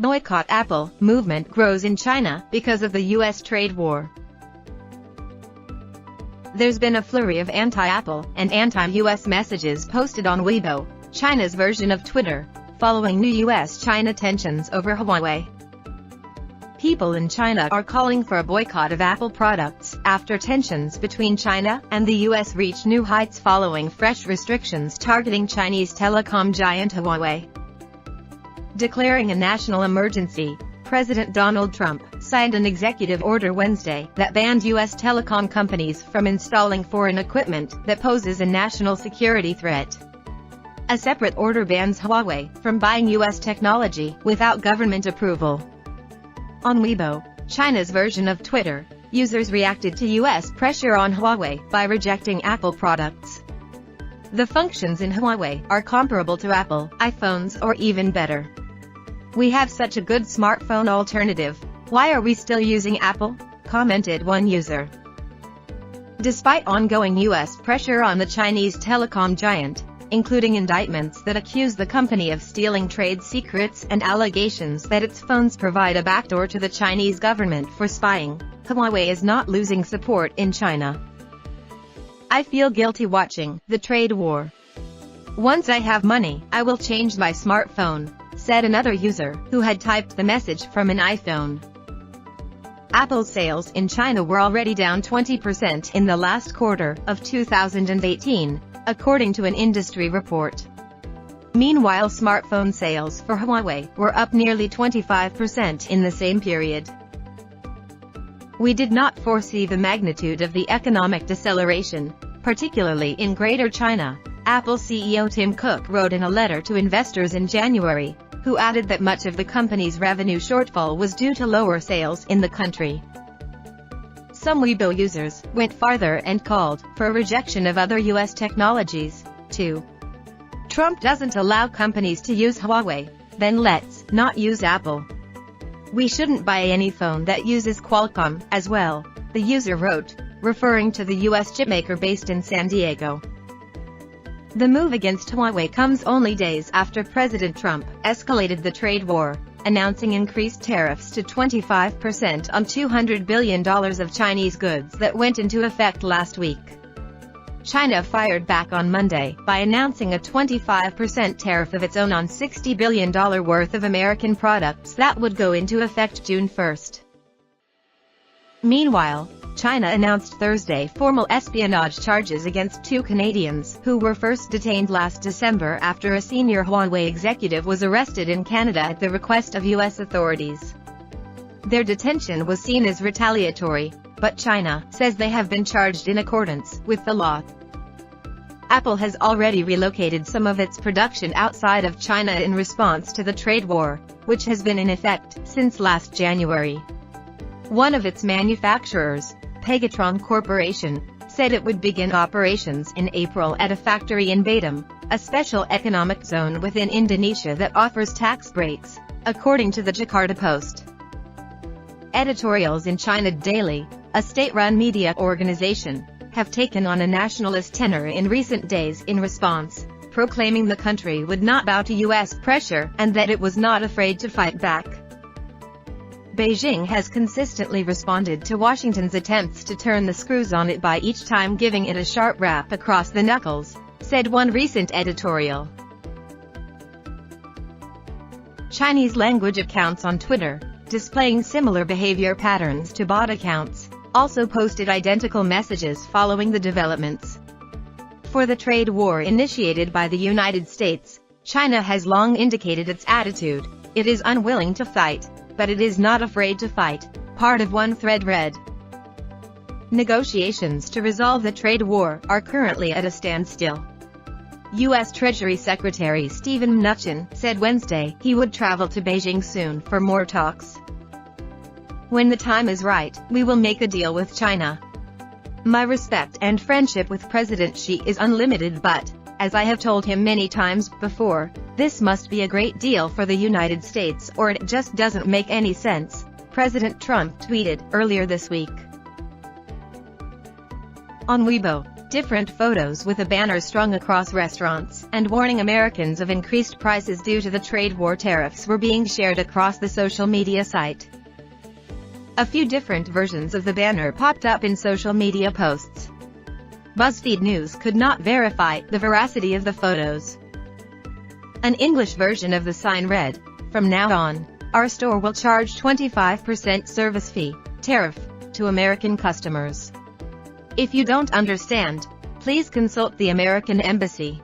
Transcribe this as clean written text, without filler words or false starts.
Boycott Apple movement grows in China because of the U.S. trade war. There's been a flurry of anti-Apple and anti-U.S. messages posted on Weibo, China's version of Twitter, following new U.S.-China tensions over Huawei. People in China are calling for a boycott of Apple products after tensions between China and the U.S. reach new heights following fresh restrictions targeting Chinese telecom giant Huawei. Declaring a national emergency, President Donald Trump signed an executive order Wednesday that banned U.S. telecom companies from installing foreign equipment that poses a national security threat. A separate order bans Huawei from buying U.S. technology without government approval. On Weibo, China's version of Twitter, users reacted to U.S. pressure on Huawei by rejecting Apple products. The functions in Huawei are comparable to Apple iPhones or even better. "We have such a good smartphone alternative, why are we still using Apple?" commented one user. Despite ongoing U.S. pressure on the Chinese telecom giant, including indictments that accuse the company of stealing trade secrets and allegations that its phones provide a backdoor to the Chinese government for spying, Huawei is not losing support in China. "I feel guilty watching the trade war. Once I have money, I will change my smartphone," said another user, who had typed the message from an iPhone. Apple's sales in China were already down 20% in the last quarter of 2018, according to an industry report. Meanwhile, smartphone sales for Huawei were up nearly 25% in the same period. "We did not foresee the magnitude of the economic deceleration, particularly in Greater China," Apple CEO Tim Cook wrote in a letter to investors in January, who added that much of the company's revenue shortfall was due to lower sales in the country. Some Weibo users went farther and called for a rejection of other U.S. technologies, too. "Trump doesn't allow companies to use Huawei, then let's not use Apple. We shouldn't buy any phone that uses Qualcomm as well," the user wrote, referring to the U.S. chipmaker based in San Diego. The move against Huawei comes only days after President Trump escalated the trade war, announcing increased tariffs to 25% on $200 billion of Chinese goods that went into effect last week. China fired back on Monday by announcing a 25% tariff of its own on $60 billion worth of American products that would go into effect June 1. Meanwhile, China announced Thursday formal espionage charges against two Canadians who were first detained last December after a senior Huawei executive was arrested in Canada at the request of U.S. authorities. Their detention was seen as retaliatory, but China says they have been charged in accordance with the law. Apple has already relocated some of its production outside of China in response to the trade war, which has been in effect since last January. One of its manufacturers, Pegatron Corporation, said it would begin operations in April at a factory in Batam, a special economic zone within Indonesia that offers tax breaks, according to the Jakarta Post. Editorials in China Daily, a state-run media organization, have taken on a nationalist tenor in recent days in response, proclaiming the country would not bow to U.S. pressure and that it was not afraid to fight back. Beijing has consistently responded to Washington's attempts to turn the screws on it by each time giving it a sharp rap across the knuckles, said one recent editorial. Chinese language accounts on Twitter, displaying similar behavior patterns to bot accounts, also posted identical messages following the developments. For the trade war initiated by the United States, China has long indicated its attitude: it is unwilling to fight, but it is not afraid to fight, part of one thread read. Negotiations to resolve the trade war are currently at a standstill. U.S. Treasury Secretary Steven Mnuchin said Wednesday he would travel to Beijing soon for more talks. "When the time is right, we will make a deal with China. My respect and friendship with President Xi is unlimited, but, as I have told him many times before, this must be a great deal for the United States or it just doesn't make any sense," President Trump tweeted earlier this week. On Weibo, Different photos with a banner strung across restaurants and warning Americans of increased prices due to the trade war tariffs were being shared across the social media site. A few different versions of the banner popped up in social media posts. BuzzFeed News could not verify the veracity of the photos. An English version of the sign read, "From now on, our store will charge 25% service fee, tariff, to American customers. If you don't understand, please consult the American Embassy."